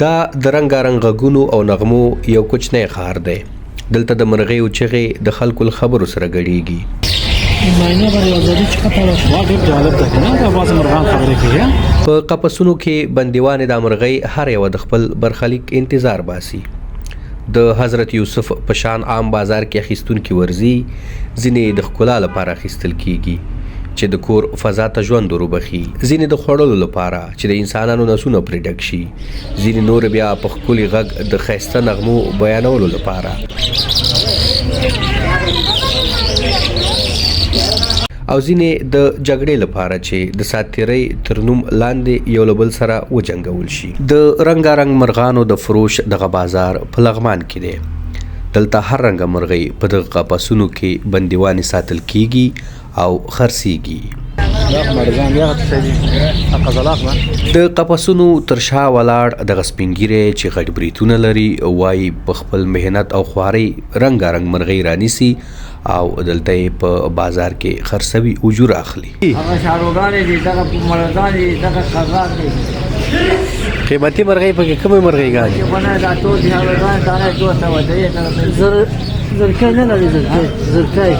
دا د رنګارنګ غږونو او نغمو یو کوچنی ښار دی. دلته د مرغیو چغې د خلکو له خبرو سره ګډېږي. په قفسونو کې بندیوانې د مرغۍ هر یوه د خپل برخلیک انتظار باسي. د حضرت یوسف په شان عام بازار کې اخیستونکي ورځي، ځینې د ښکلا لپاره اخیستل کیږي چې د کور فضا ته ژوند وروبخي، ځینې د خوړلو لپاره چې د انسانانو نسونه پرې ډک شي، ځینې نور بیا په ښکلي غږ د ښایسته نغمو بیانولو لپاره، او ځینې د جګړې لپاره چې د ساتیرۍ تر نوم لاندې یو له بل سره وجنګول شي. د رنګارنګ مرغانو د فروش دغه بازار په لغمان کې دی. دلته هر رنګه مرغۍ په دغه قفسونو کې بندیوانې ساتل کیږي او خرڅیږي. د قفسونو تر شا ولاړ دغه سپین ږیری چې غټ بریتونه لري وایي په خپل مهنت او خوارۍ رنګارنګ مرغۍ رانیسي او دلته یې په بازار کې خرڅوي، اجور اخلي. قیمتي مرغۍ پکې کومې مرغۍ ګانې؟ زرکۍ نه لري، زرکۍ